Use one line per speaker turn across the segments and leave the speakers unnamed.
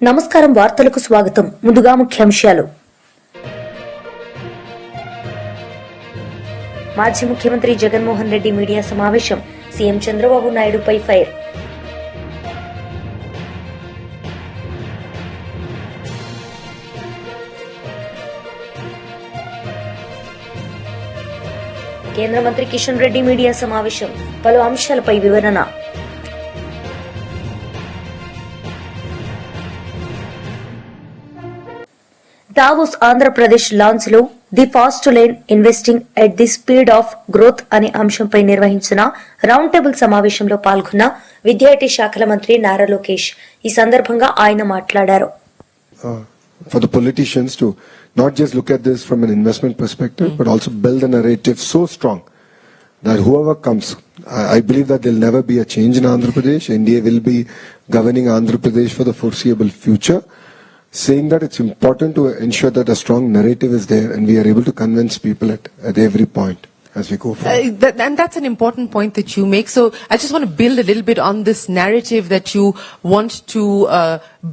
నమస్కారం వార్తలకు స్వాగతం. ముందుగా ముఖ్యాంశాలు. మాజీ ముఖ్యమంత్రి జగన్మోహన్ రెడ్డి మీడియా సమావేశం. సీఎం చంద్రబాబు నాయుడుపై ఫైర్. కేంద్ర మంత్రి కిషన్ రెడ్డి మీడియా సమావేశం. పలు అంశాలపై వివరణ. దావోస్ ఆంధ్రప్రదేశ్ లాంచ్ లో the fast lane investing at the speed of growth అనే అంశంపై నిర్వహించిన రౌండ్ టేబుల్ సమావేశంలో పాల్గొన్న విద్యార్థి శాఖల మంత్రి నారా లోకేష్ ఈ సందర్భంగా ఆయన మాట్లాడారు.
For the politicians to not just look at this from an investment perspective, but also build a narrative so strong that whoever comes, I believe that there'll never be a change in Andhra Pradesh. India will be governing Andhra Pradesh for the foreseeable future. Saying that it's important to ensure that a strong narrative is there and we are able to convince people at every point as we go forward.
And that's an important point that you make. So I just want to build a little bit on this narrative that you want to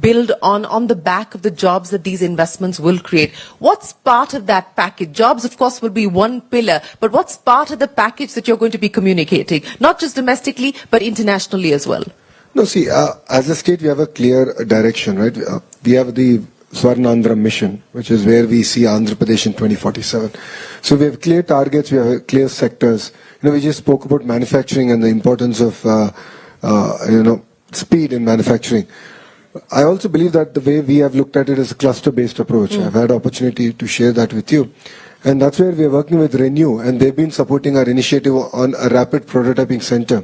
build on the back of the jobs that these investments will create. What's part of that package? Jobs, of course, will be one pillar, but what's part of the package that you're going to be communicating, not just domestically, but internationally as well?
No, see, as a state, we have a clear direction, right? We have the Swarnandhra mission, which is where we see Andhra Pradesh in 2047. So we have clear targets, we have clear sectors. We just spoke about manufacturing and the importance of, speed in manufacturing. I also believe that the way we have looked at it is a cluster-based approach. I've had opportunity to share that with you. And that's where we are working with Renew, and they've been supporting our initiative on a rapid prototyping center,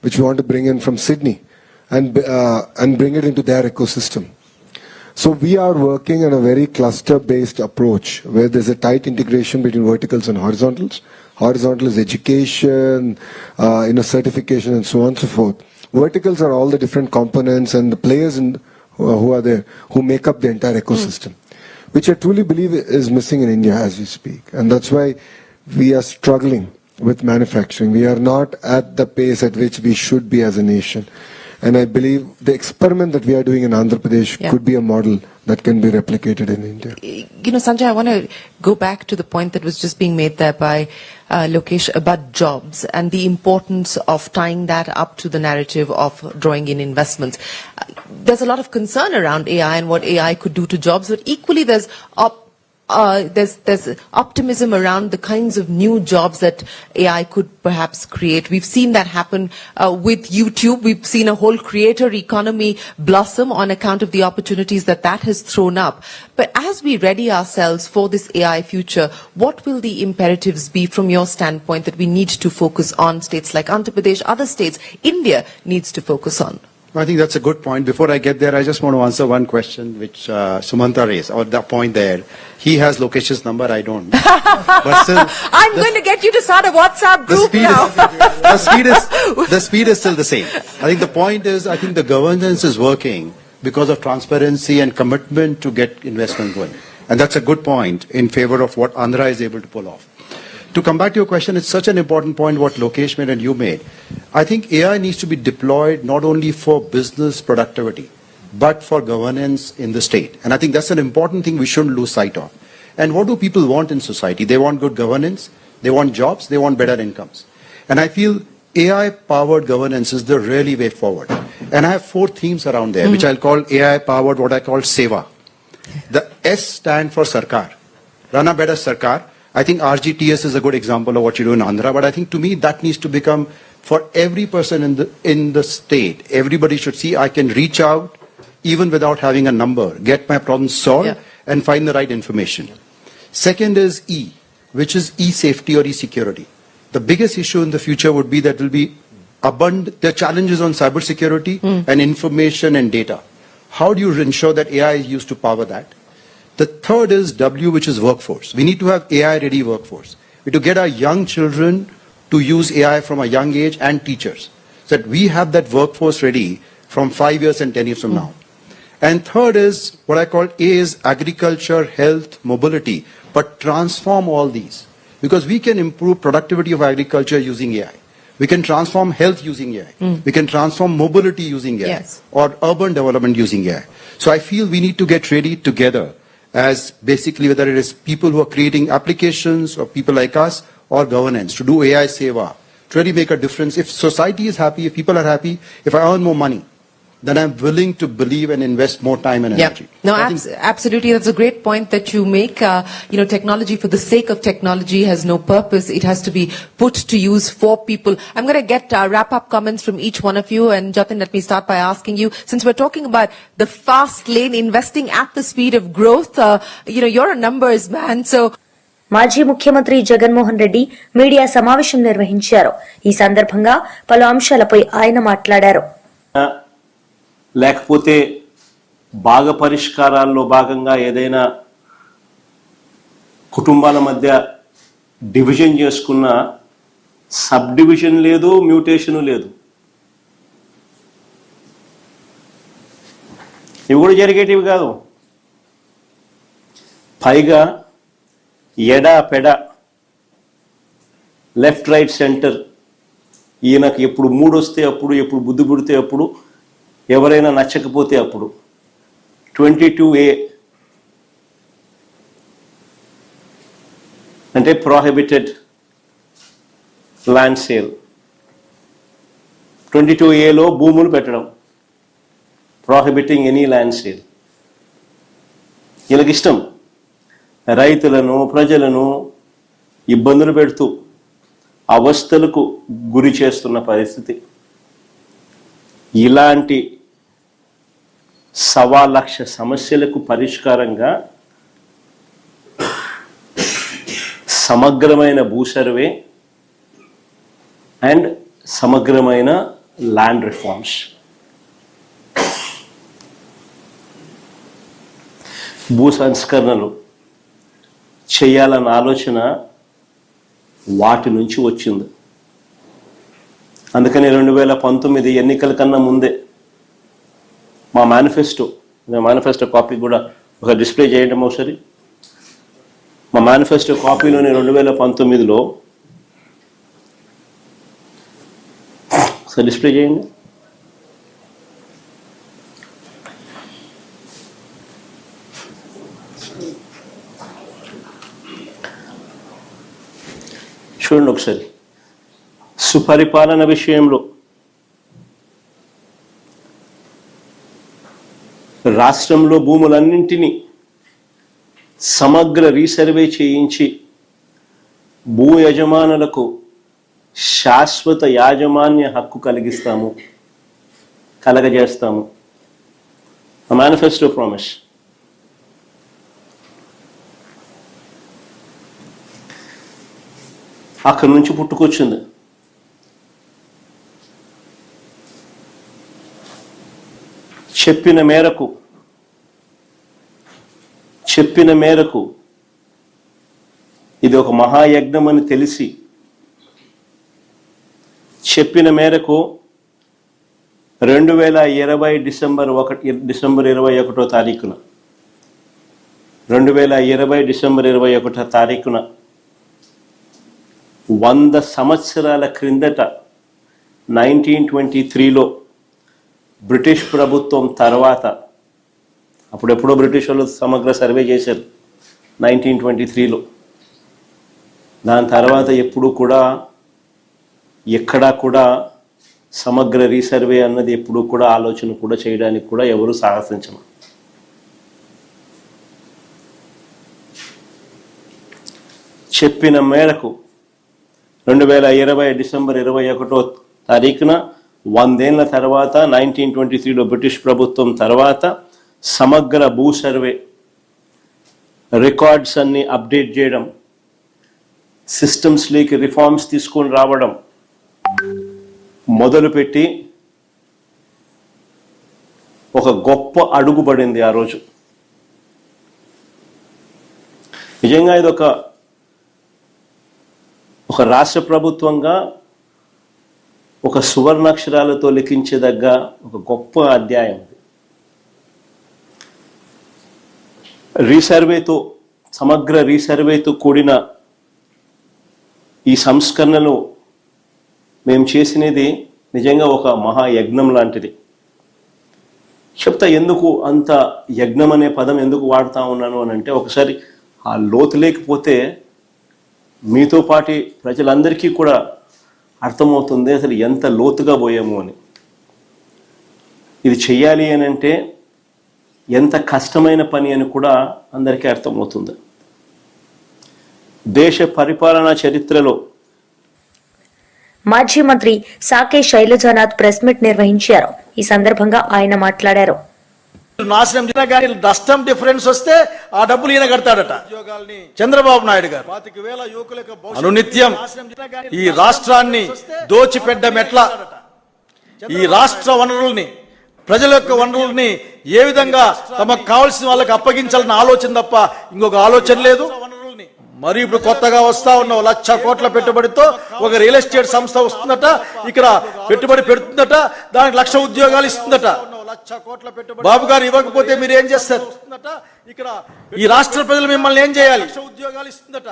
which we want to bring in from Sydney and bring it into their ecosystem. So we are working on a very cluster-based approach where there's a tight integration between verticals and horizontals. Horizontal is education, certification and so on and so forth. Verticals are all the different components and the players who are there, who make up the entire ecosystem, which I truly believe is missing in India as we speak. And that's why we are struggling with manufacturing. We are not at the pace at which we should be as a nation. And I believe the experiment that we are doing in Andhra Pradesh could be a model that can be replicated in India.
Sanjay, I want to go back to the point that was just being made there by Lokesh about jobs and the importance of tying that up to the narrative of drawing in investments. There's a lot of concern around AI and what AI could do to jobs, but equally there's optimism around the kinds of new jobs that AI could perhaps create. We've seen that happen with YouTube. We've seen a whole creator economy blossom on account of the opportunities that has thrown up. But as we ready ourselves for this AI future, what will the imperatives be from your standpoint that we need to focus on, states like Andhra Pradesh, other states, India needs to focus on?
I think that's a good point. Before I get there, I just want to answer one question which Sumanta raised, or the point there. He has Lokesh's number, I don't. But still,
I'm going to get you to start a WhatsApp group now.
The speed is still the same. I think the point is, I think the governance is working because of transparency and commitment to get investment going. And that's a good point in favor of what Andhra is able to pull off. To come back to your question, it's such an important point what Lokesh made and you made. I think AI needs to be deployed not only for business productivity, but for governance in the state. And I think that's an important thing we shouldn't lose sight of. And what do people want in society? They want good governance, they want jobs, they want better incomes. And I feel AI-powered governance is the really way forward. And I have 4 themes around there, which I'll call AI-powered, what I call SEVA. The S stand for Sarkar. Run a better Sarkar. I think RGTS is a good example of what you do in Andhra, but I think to me that needs to become for every person in the state. Everybody should see I can reach out even without having a number, get my problem solved and find the right information. Second is E, which is e-safety or e-security. The biggest issue in the future would be that will be the challenges on cybersecurity and information and data. How do you ensure that AI is used to power that? The third is W, which is workforce. We need to have AI-ready workforce. We need to get our young children to use AI from a young age and teachers, so that we have that workforce ready from 5 years and 10 years from now. And third is what I call A is agriculture, health, mobility, but transform all these. Because we can improve productivity of agriculture using AI. We can transform health using AI. We can transform mobility using AI.
Yes.
Or urban development using AI. So I feel we need to get ready together as basically whether it is people who are creating applications or people like us or governance to do AI Seva, to really make a difference. If society is happy, if people are happy, if I earn more money, then I'm willing to believe and invest more time and
Yeah.
energy.
No,
I think
absolutely. That's a great point that you make. Technology for the sake of technology has no purpose. It has to be put to use for people. I'm going to get wrap-up comments from each one of you. And Jatin, let me start by asking you, since we're talking about the fast lane, investing at the speed of growth, you're a numbers man. So
మాజీ ముఖ్యమంత్రి Jaganmohan Reddy media సమావేశం నిర్వహించారు. ఈ సందర్భంగా పలు అంశాలపై ఆయన మాట్లాడారు.
లేకపోతే భాగ పరిష్కారాల్లో భాగంగా ఏదైనా కుటుంబాల మధ్య డివిజన్ చేసుకున్న సబ్ డివిజన్ లేదు, మ్యూటేషన్ లేదు. ఇవి కూడా జరిగేటివి కాదు. పైగా ఎడా పెడ, లెఫ్ట్ రైట్ సెంటర్, ఈయనకు ఎప్పుడు మూడొస్తే అప్పుడు, ఎప్పుడు బుద్ధి పుడితే అప్పుడు, ఎవరైనా నచ్చకపోతే అప్పుడు 22A అంటే ప్రొహిబిటెడ్ ల్యాండ్ సేల్. 22Aలో భూములు పెట్టడం, ప్రొహిబిటింగ్ ఎనీ ల్యాండ్ సేల్. వీళ్ళకి ఇష్టం రైతులను, ప్రజలను ఇబ్బందులు పెడుతూ అవస్థలకు గురి చేస్తున్న పరిస్థితి. ఇలాంటి 1,00,000 సమస్యలకు పరిష్కారంగా సమగ్రమైన భూ సర్వే అండ్ సమగ్రమైన ల్యాండ్ రిఫార్మ్స్. భూ సంస్కరణలు చేయాలన్న ఆలోచన వాటి నుంచి వచ్చింది. అందుకని 2019 ఎన్నికల కన్నా ముందే మా మేనిఫెస్టో కాపీ కూడా ఒక డిస్ప్లే చేయండి ఒకసారి. మా మేనిఫెస్టో కాపీలోని 2019లో ఒకసారి డిస్ప్లే చేయండి. చూడండి ఒకసారి. సుపరిపాలన విషయంలో రాష్ట్రంలో భూములన్నింటినీ సమగ్ర రీసర్వే చేయించి భూ యజమానులకు శాశ్వత యాజమాన్య హక్కు కలగజేస్తాము. Manifesto promise. అక్కడి నుంచి పుట్టుకొచ్చింది. చెప్పిన మేరకు ఇది ఒక మహాయజ్ఞం అని తెలిసి, చెప్పిన మేరకు 2020 డిసెంబర్ 21వ తారీఖున 100 సంవత్సరాల క్రిందట 1923లో బ్రిటిష్ ప్రభుత్వం తర్వాత, అప్పుడెప్పుడో బ్రిటిష్ వాళ్ళు సమగ్ర సర్వే చేశారు 1923లో. దాని తర్వాత ఎప్పుడు కూడా ఎక్కడా కూడా సమగ్ర రీసర్వే అన్నది ఎప్పుడు కూడా ఆలోచన కూడా చేయడానికి కూడా ఎవరు సాహసించరు. చెప్పిన మేరకు 2020 డిసెంబర్ 21వ తారీఖున 100 ఏళ్ల తర్వాత 1923లో బ్రిటిష్ ప్రభుత్వం తర్వాత సమగ్ర భూ సర్వే రికార్డ్స్ అన్ని అప్డేట్ చేయడం, సిస్టమ్స్లోకి రిఫార్మ్స్ తీసుకొని రావడం మొదలుపెట్టి ఒక గొప్ప అడుగు పడింది ఆ రోజు. నిజంగా ఇది ఒక రాష్ట్ర ప్రభుత్వంగా ఒక సువర్ణాక్షరాలతో లిఖించదగ్గ ఒక గొప్ప అధ్యాయం. సమగ్ర రీసర్వేతో కూడిన ఈ సంస్కరణలు మేము చేసినది నిజంగా ఒక మహాయజ్ఞం లాంటిది. చెప్తా ఎందుకు అంత యజ్ఞం అనే పదం ఎందుకు వాడుతా ఉన్నాను అని అంటే, ఒకసారి ఆ లోతు లేకపోతే మీతో పాటి ప్రజలందరికీ కూడా అర్థమవుతుంది అసలు ఎంత లోతుగా పోయాము అని. ఇది చెయ్యాలి అని అంటే ఎంత కష్టమైన పని అని కూడా అందరికీ అర్థమవుతుంది. దేశ పరిపాలనా చరిత్రలో
మాజీ మంత్రి సాకే శైలజానాథ్ ప్రెస్ మీట్ నిర్వహించారు. ఈ సందర్భంగా ఆయన మాట్లాడారు.
నాశనం చేసినా కానీ నష్టం డిఫరెన్స్ వస్తే ఆ డబ్బులు ఈయన కడతాడట చంద్రబాబు నాయుడు గారు. అనునిత్యం ఈ రాష్ట్రాన్ని దోచిపెట్టడం ఎట్లా, ఈ రాష్ట్ర వనరుల్ని, ప్రజల యొక్క వనరుల్ని ఏ విధంగా తమకు కావాల్సిన వాళ్ళకి అప్పగించాలన్న ఆలోచన తప్ప ఇంకొక ఆలోచన లేదు. మరి ఇప్పుడు కొత్తగా వస్తా ఉన్న 1,00,000 కోట్ల పెట్టుబడితో ఒక రియల్ ఎస్టేట్ సంస్థ వస్తుందట, ఇక్కడ పెట్టుబడి పెడుతుందట, దానికి 1,00,000 ఉద్యోగాలు ఇస్తుందట. బాబు గారు ఇవ్వకపోతే మీరు ఏం చేస్తారు? ఈ రాష్ట్ర ప్రజలు మిమ్మల్ని ఏం చేయాలి? ఉద్యోగాలు ఇస్తుందట.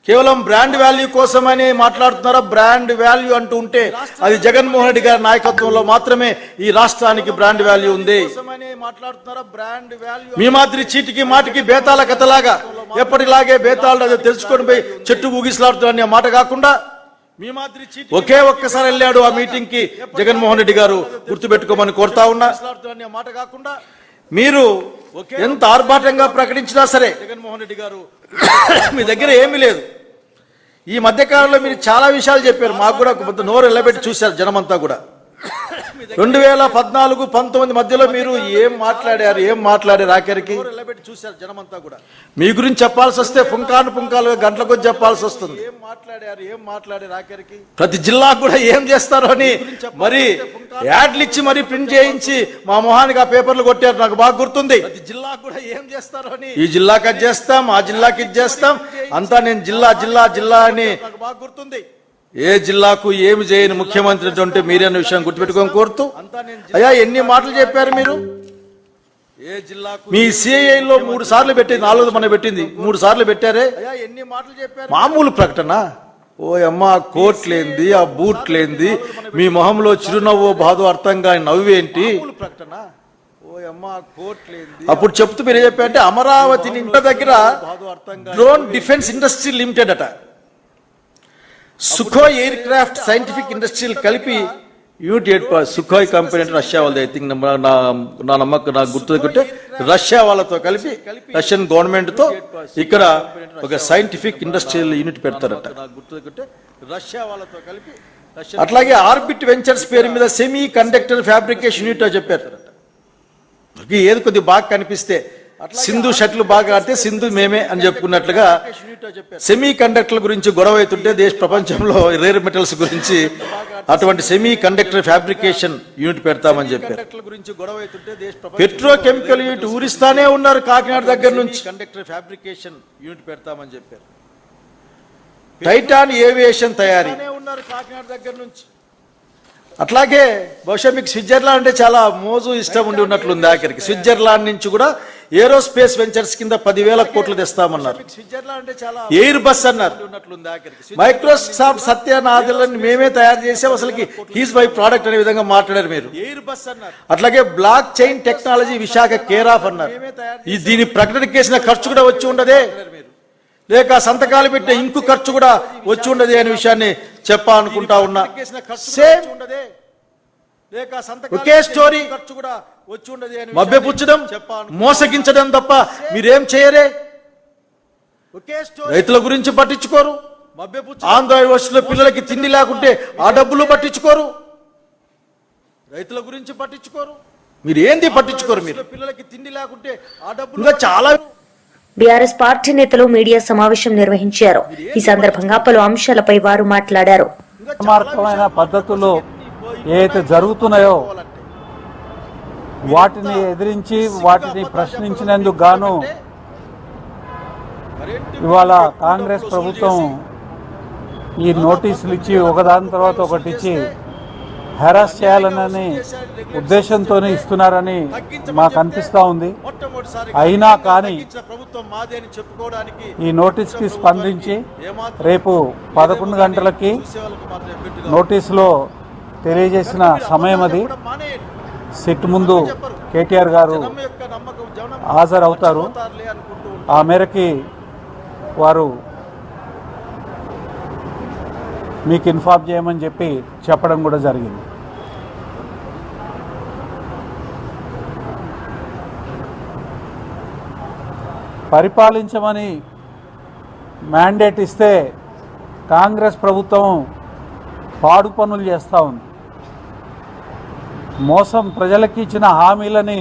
కేవలం బ్రాండ్ వాల్యూ కోసమని మాట్లాడుతున్నారా? బ్రాండ్ వాల్యూ అంటూ ఉంటే అది జగన్మోహన్ రెడ్డి గారి నాయకత్వంలో మాత్రమే ఈ రాష్ట్రానికి బ్రాండ్ వాల్యూ ఉంది. మీ మాదిరి చీటికి మాటికి బేతాల కథలాగా ఎప్పటిలాగే బేతాళు అది తెలుసుకొని పోయి చెట్టు ఊగిసలాడుతున్న మాట కాకుండా మీ మాదిరి ఒకే ఒక్కసారి వెళ్ళాడు ఆ మీటింగ్ కి జగన్మోహన్ రెడ్డి గారు, గుర్తుపెట్టుకోమని కోరుతా ఉన్నా. మాట కాకుండా మీరు ఎంత ఆర్భాటంగా ప్రకటించినా సరే జగన్మోహన్ రెడ్డి గారు మీ దగ్గర ఏమీ లేదు. ఈ మధ్య కాలంలో మీరు చాలా విషయాలు చెప్పారు, మాకు కూడా కొంత నోరు ఎల్లబెట్టి చూశారు జనమంతా కూడా. 2014-19 మధ్యలో మీరు ఏం మాట్లాడారు ఆఖరికి చూశారు జనమంతా కూడా. మీ గురించి చెప్పాల్సి వస్తే పుంకాలు గంటల కొద్ది చెప్పాల్సి వస్తుంది. ఏం మాట్లాడారు ఆఖరికి ప్రతి జిల్లాకు కూడా ఏం చేస్తారో అని మరి యాడ్లు ఇచ్చి మరి ప్రింట్ చేయించి మా మొహానికి ఆ పేపర్లు కొట్టారు, నాకు బాగా గుర్తుంది. ప్రతి జిల్లాకు కూడా ఏం చేస్తారో అని, ఈ జిల్లాకి అది చేస్తాం, ఆ జిల్లాకి ఇది చేస్తాం, అంతా నేను జిల్లా అని నాకు బాగా గుర్తుంది. ఏ జిల్లాకు ఏమి చేయని ముఖ్యమంత్రి అంటే మీరే అన్న విషయం గుర్తుపెట్టుకొని కోరుతూ, అయ్యా ఎన్ని మాటలు చెప్పారు మీరు. ఏ జిల్లాకు మీ సిఐలో 3 సార్లు పెట్టింది, 4 మన పెట్టింది 3 సార్లు పెట్టారే. ఎన్ని మాటలు చెప్పారు? మామూలు ప్రకటన. ఓ అమ్మ కోట్లేంది, ఆ బూట్లేంది, మీ మొహంలో చిరునవ్వు బాధ అర్థం కాని నవ్వేంటి ప్రకటన. అప్పుడు చెప్తూ మీరు చెప్పారంటే అమరావతి దగ్గర డ్రోన్ డిఫెన్స్ ఇండస్ట్రీ లిమిటెడ్ అట, సుఖోయ్ ఎయిర్ క్రాఫ్ట్ సైంటిఫిక్ ఇండస్ట్రీలు కలిపి యూనిట్ 8 సుఖోయ్ కంపెనీ అంటే రష్యా వాళ్ళది. ఐ థింక్ నా నమ్మకం నాకు గుర్తుకుంటే రష్యా వాళ్ళతో కలిపి రష్యన్ గవర్నమెంట్ తో ఇక్కడ ఒక సైంటిఫిక్ ఇండస్ట్రియల్ యూనిట్ పెడతారట. రష్యా వాళ్ళతో కలిపి అట్లాగే ఆర్బిట్ వెంచర్స్ పేరు మీద సెమీ కండక్టర్ ఫ్యాబ్రికేషన్ యూనిట్ చెప్పారు. ఏది కొద్ది బాగా కనిపిస్తే సింధు షట్లు బాగా ఆడితే సింధు మేమే అని చెప్పుకున్నట్లుగా సెమీ కండక్టర్ల గురించి గొడవ అవుతుంటే దేశ ప్రపంచంలో రేర్ మెటల్స్ గురించి అటువంటి సెమీ కండక్టర్ ఫ్యాబ్రికేషన్ యూనిట్ పెడతామని చెప్పారు. పెట్రోకెమికల్ యూనిట్ ఊరిస్తానే ఉన్నారు కాకినాడ దగ్గర నుంచి. కండక్టర్ ఫ్యాబ్రికేషన్ యూనిట్ పెడతామని చెప్పారు. టైటాన్ ఏవియేషన్ తయారీ ఉన్నారు కాకినాడ దగ్గర నుంచి. అట్లాగే బహుశా మీకు స్విట్జర్లాండ్ అంటే చాలా మోజు ఇష్టం ఉండి ఉన్నట్లుంది. ఆఖరికి స్విట్జర్లాండ్ నుంచి కూడా ఏరోస్పేస్ వెంచర్స్ కింద 10,000 కోట్లు తెస్తామన్నారు. ఎయిర్ బస్ అన్నారు. మైక్రోసాఫ్ట్ సత్యనాథులని మేమే తయారు చేసాం, అసలుకి హీస్ బై ప్రోడక్ట్ అనే విధంగా మాట్లాడారు మీరు. అట్లాగే block chain technology Visakha care of అన్నారు. దీని ప్రకటన చేసిన ఖర్చు కూడా వచ్చి ఉండదే, లేక సంతకాలు పెట్టే ఇంకు ఖర్చు కూడా వచ్చి ఉండదు అనే విషయాన్ని చెప్పాలనుకుంటా ఉన్నా. సేమ్ ఒకే స్టోరీ, మభ్యపుచ్చడం, మోసగించడం తప్ప మీరేం చేయరే. రైతుల గురించి పట్టించుకోరు, ఆంధ్ర యూనివర్సిటీలో పిల్లలకి తిండి లేకుంటే ఆ డబ్బులు పట్టించుకోరు. రైతుల గురించి పట్టించుకోరు, మీరు ఏంది పట్టించుకోరు. మీరు పిల్లలకి తిండి లేకుంటే ఆ డబ్బులు ఇంకా చాలా.
బీఆర్ఎస్ పార్టీ నేతలు మీడియా సమావేశం నిర్వహించారు. ఈ సందర్భంగా పలు అంశాలపై వారు మాట్లాడారు.
మార్గమైన పద్ధతులు ఏదైతే జరుగుతున్నాయో వాటిని ఎదిరించి వాటిని ప్రశ్నించినందుకు గాను ఇవాళ కాంగ్రెస్ ప్రభుత్వం ఈ నోటీసులు ఇచ్చి ఒకదాని తర్వాత ఒకటి ఇచ్చి హెరాస్ చేయాలనే ఉద్దేశంతోనే ఇస్తున్నారని మాకు అనిపిస్తూ ఉంది. అయినా కానీ ఈ నోటీస్కి స్పందించి రేపు 11 గంటలకి నోటీసులో తెలియజేసిన సమయం అది సిట్ ముందు కేటీఆర్ గారు హాజరవుతారు. ఆ మేరకి వారు మీకు ఇన్ఫార్మ్ చేయమని చెప్పడం కూడా జరిగింది. పరిపాలించమని మ్యాండేట్ ఇస్తే కాంగ్రెస్ ప్రభుత్వం పాడు పనులు చేస్తూ ఉంది. మోసం ప్రజలకి ఇచ్చిన హామీలని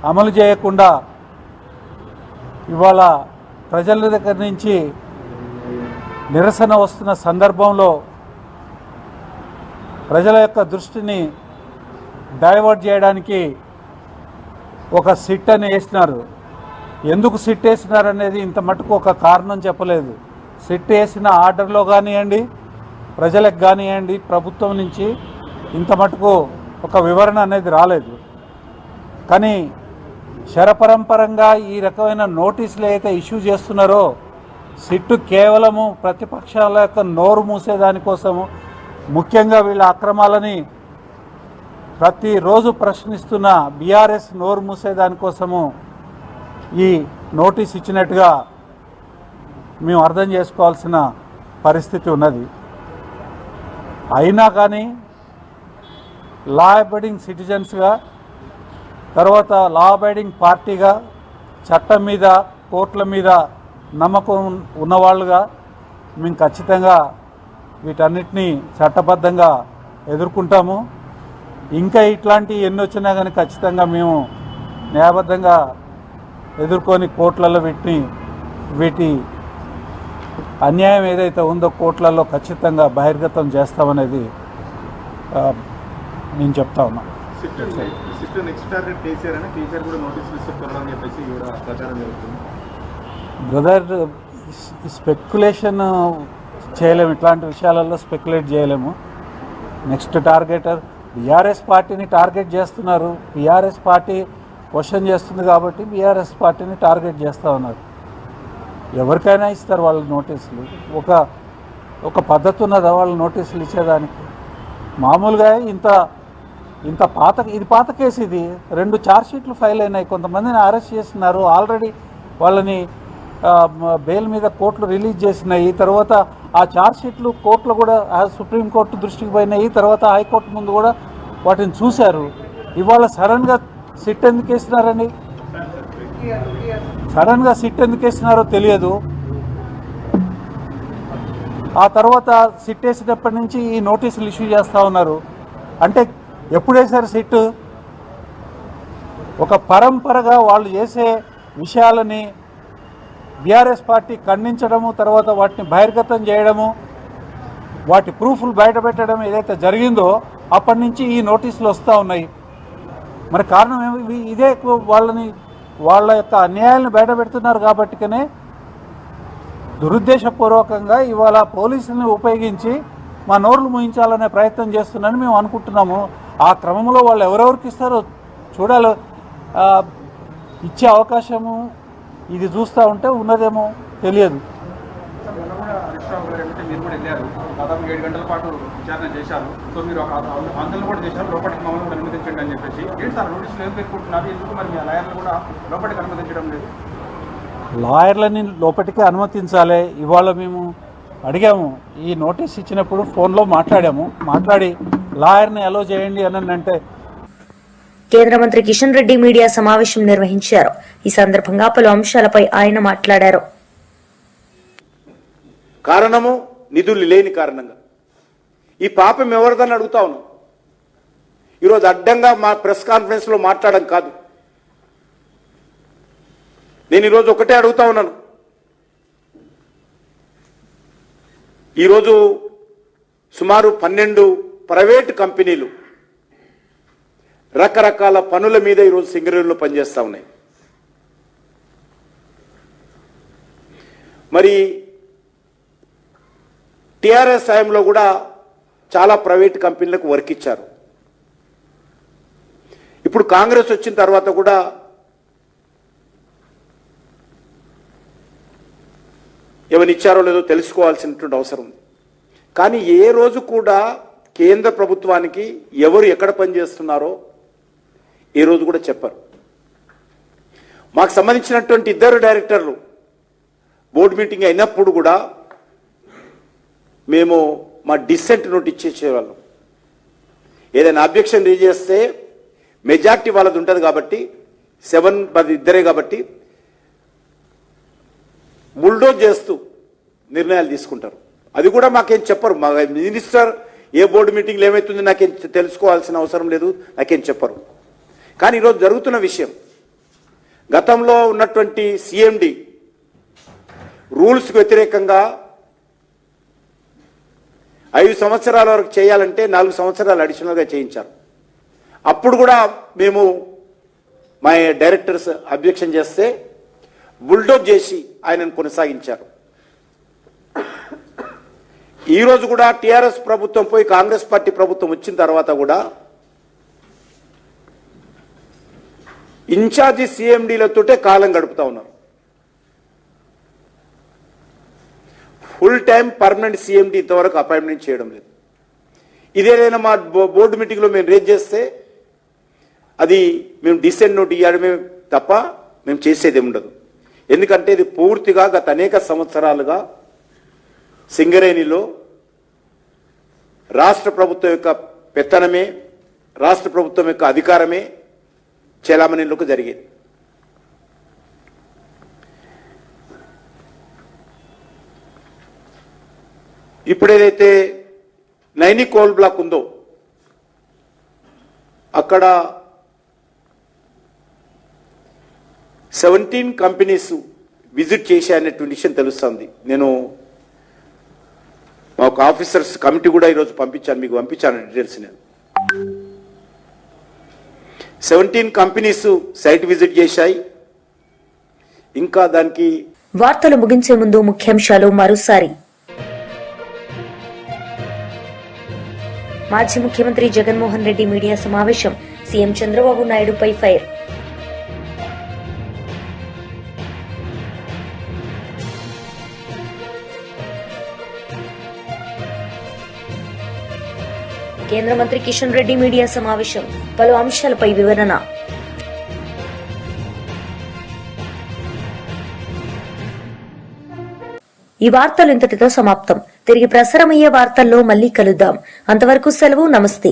అమలు చేయకుండా ఇవాళ ప్రజల దగ్గర నుంచి నిరసన వస్తున్న సందర్భంలో ప్రజల యొక్క దృష్టిని డైవర్ట్ చేయడానికి ఒక సిట్ అని వేసినారు. ఎందుకు సిట్ వేసినారు అనేది ఇంత మటుకు ఒక కారణం చెప్పలేదు. సిట్ వేసిన ఆర్డర్లో కానివ్వండి, ప్రజలకు కానివ్వండి, ప్రభుత్వం నుంచి ఇంత మటుకు ఒక వివరణ అనేది రాలేదు. కానీ శరపరంపరంగా ఈ రకమైన నోటీసులు అయితే ఇష్యూ చేస్తున్నారో సిట్టు కేవలము ప్రతిపక్షాల యొక్క నోరు మూసేదానికోసము, ముఖ్యంగా వీళ్ళ అక్రమాలని ప్రతిరోజు ప్రశ్నిస్తున్న బీఆర్ఎస్ నోరు మూసేదానికోసము ఈ నోటీస్ ఇచ్చినట్టుగా మేము అర్థం చేసుకోవాల్సిన పరిస్థితి ఉన్నది. అయినా కానీ లా అబైడింగ్ సిటిజన్స్గా, తర్వాత లా అబైడింగ్ పార్టీగా, చట్టం మీద, కోర్టుల మీద నమ్మకం ఉన్నవాళ్ళుగా మేము ఖచ్చితంగా వీటన్నిటినీ చట్టబద్ధంగా ఎదుర్కొంటాము. ఇంకా ఇట్లాంటివి ఎన్ని వచ్చినా కానీ ఖచ్చితంగా మేము న్యాయబద్ధంగా ఎదుర్కొని కోర్టులలో వీటి అన్యాయం ఏదైతే ఉందో కోర్టులలో ఖచ్చితంగా బహిర్గతం చేస్తామనేది నేను చెప్తా ఉన్నా. బ్రదర్, స్పెక్యులేషన్ చేయలేము, ఇట్లాంటి విషయాలలో స్పెక్యులేట్ చేయలేము. నెక్స్ట్ టార్గెటర్ బీఆర్ఎస్ పార్టీని టార్గెట్ చేస్తున్నారు. బీఆర్ఎస్ పార్టీ క్వశ్చన్ చేస్తుంది కాబట్టి బీఆర్ఎస్ పార్టీని టార్గెట్ చేస్తూ ఉన్నారు. ఎవరికైనా ఇస్తారు వాళ్ళ నోటీసులు. ఒక పద్ధతి ఉన్నదా వాళ్ళ నోటీసులు ఇచ్చేదానికి? మామూలుగా ఇంత పాత కేసు ఇది. 2 ఛార్జ్షీట్లు ఫైల్ అయినాయి. కొంతమందిని అరెస్ట్ చేస్తున్నారు. ఆల్రెడీ వాళ్ళని బెయిల్ మీద కోర్టులు రిలీజ్ చేసినాయి. తర్వాత ఆ ఛార్జ్షీట్లు కోర్టులో కూడా సుప్రీంకోర్టు దృష్టికి పోయినాయి. తర్వాత హైకోర్టు ముందు కూడా వాటిని చూశారు. ఇవాళ సడన్గా సిట్ ఎందుకు వేసినారని, సడన్గా సిట్ ఎందుకు వేసినారో తెలియదు. ఆ తర్వాత సిట్ వేసేటప్పటి నుంచి ఈ నోటీసులు ఇష్యూ చేస్తూ ఉన్నారు. అంటే ఎప్పుడు వేశారు సిట్? ఒక పరంపరగా వాళ్ళు చేసే విషయాలని బీఆర్ఎస్ పార్టీ ఖండించడము, తర్వాత వాటిని బహిర్గతం చేయడము, వాటి ప్రూఫ్లు బయటపెట్టడం ఏదైతే జరిగిందో అప్పటి నుంచి ఈ నోటీసులు వస్తూ ఉన్నాయి. మరి కారణం ఏమి? ఇదే వాళ్ళ యొక్క అన్యాయాలను బయటపెడుతున్నారు కాబట్టికనే దురుద్దేశపూర్వకంగా ఇవాళ పోలీసుల్ని ఉపయోగించి మా నోర్లు ముయించాలనే ప్రయత్నం చేస్తున్నారని మేము అనుకుంటున్నాము. ఆ క్రమంలో వాళ్ళు ఎవరెవరికి ఇస్తారో చూడాలి. ఇచ్చే అవకాశము ఇది చూస్తూ ఉంటే ఉన్నదేమో తెలియదు.
మీరు కూడా వెళ్ళారు, దాదాపు 7 గంటల పాటు విచారణ చేశారు. సో మీరు ఆందోళన కూడా చేశారు, లోపలికి మమ్మల్ని కూడా అనుమతించండి అని చెప్పేసి. ఏంటి సార్ నోటీసులు ఎందుకు పెట్టుకుంటున్నారు? ఎందుకు మరి మీ లాయర్లు కూడా లోపలికి అనుమతించడం లేదు?
లాయర్లని లోపలికి అనుమతించాలి. ఇవాళ మేము అడిగాము, ఈ నోటీస్ ఇచ్చినప్పుడు ఫోన్లో మాట్లాడి లాయర్ని అలో చేయండి అని అంటే.
కేంద్ర మంత్రి కిషన్ రెడ్డి మీడియా సమావేశం నిర్వహించారు. ఈ సందర్భంగా పలు అంశాలపై ఆయన మాట్లాడారు.
కారణము నిధులు లేని కారణంగా. ఈ పాపం ఎవరిదని అడుగుతా ఉన్నాం. ఈరోజు అడ్డంగా మా ప్రెస్ కాన్ఫరెన్స్ లో మాట్లాడడం కాదు. నేను ఈరోజు ఒకటే అడుగుతా ఉన్నాను. ఈరోజు సుమారు 12 ప్రైవేటు కంపెనీలు రకరకాల పనుల మీద ఈరోజు సింగరేణిలో పనిచేస్తూ ఉన్నాయి. మరి టీఆర్ఎస్ హయాంలో కూడా చాలా ప్రైవేట్ కంపెనీలకు వర్క్ ఇచ్చారు. ఇప్పుడు కాంగ్రెస్ వచ్చిన తర్వాత కూడా ఎవరిచ్చారో లేదో తెలుసుకోవాల్సినటువంటి అవసరం ఉంది. కానీ ఏ రోజు కూడా కేంద్ర ప్రభుత్వానికి ఎవరు ఎక్కడ పనిచేస్తున్నారో ఏ రోజు కూడా చెప్పారు. మాకు సంబంధించినటువంటి 2 డైరెక్టర్లు బోర్డు మీటింగ్ అయినప్పుడు కూడా మేము మా డిసెంట్ నోట్ ఇచ్చేసేవాళ్ళం. ఏదైనా అబ్జెక్షన్ రేజ్ చేస్తే మెజార్టీ వాళ్ళది ఉంటుంది కాబట్టి 7 ఇద్దరే కాబట్టి బుల్డోజ్ చేస్తూ నిర్ణయాలు తీసుకుంటారు. అది కూడా మాకేం చెప్పరు. మా మినిస్టర్ ఏ బోర్డు మీటింగ్లో ఏమవుతుంది నాకేం తెలుసుకోవాల్సిన అవసరం లేదు, నాకేం చెప్పరు. కానీ ఈరోజు జరుగుతున్న విషయం, గతంలో ఉన్నటువంటి సిఎండి రూల్స్కి వ్యతిరేకంగా 5 సంవత్సరాల వరకు చేయాలంటే 4 సంవత్సరాలు అడిషనల్గా చేయించారు. అప్పుడు కూడా మేము మా డైరెక్టర్స్ అబ్జెక్షన్ చేస్తే బుల్డోజ్ చేసి ఆయనను కొనసాగించారు. ఈ రోజు కూడా టీఆర్ఎస్ ప్రభుత్వం పోయి కాంగ్రెస్ పార్టీ ప్రభుత్వం వచ్చిన తర్వాత కూడా ఇన్ఛార్జి సిఎండీలతోటే కాలం గడుపుతా ఉన్నారు. ఫుల్ టైం పర్మనెంట్ సిఎండీ ఇంతవరకు అపాయింట్మెంట్ చేయడం లేదు. ఇదేదైనా మా బోర్డు మీటింగ్లో మేము రేజ్ చేస్తే అది మేము డిసెంట్ నోట్ ఇవ్వడమే తప్ప మేము చేసేది ఉండదు. ఎందుకంటే ఇది పూర్తిగా గత అనేక సంవత్సరాలుగా సింగరేణిలో రాష్ట్ర ప్రభుత్వం యొక్క పెత్తనమే, రాష్ట్ర ప్రభుత్వం యొక్క అధికారమే చెలామణిలోకి జరిగేది. ఇప్పుడు ఏదైతే నైని కోల్ బ్లాక్ ఉందో అక్కడ 17 కంపెనీస్ విజిట్ చేశాయనేటువంటి విషయం తెలుస్తుంది. నేను మా ఒక ఆఫీసర్స్ కమిటీ కూడా ఈరోజు పంపించాను, మీకు పంపించాను డీటెయిల్స్. నేను 17 కంపెనీస్ సైట్ విజిట్ చేశాయి. ఇంకా దానికి
వార్తలు ముగించే ముందు ముఖ్యాంశాలు మరోసారి. మాజీ ముఖ్యమంత్రి జగన్మోహన్ రెడ్డి మీడియా సమావేశం, సీఎం చంద్రబాబు నాయుడుపై ఫైర్. కేంద్ర మంత్రి కిషన్ రెడ్డి మీడియా సమావేశం, పలు అంశాలపై వివరణ. ఈ వార్తలు ఇంతటితో సమాప్తం. తిరిగి ప్రసారమయ్యే వార్తల్లో మళ్లీ కలుద్దాం. అంతవరకు సెలవు, నమస్తే.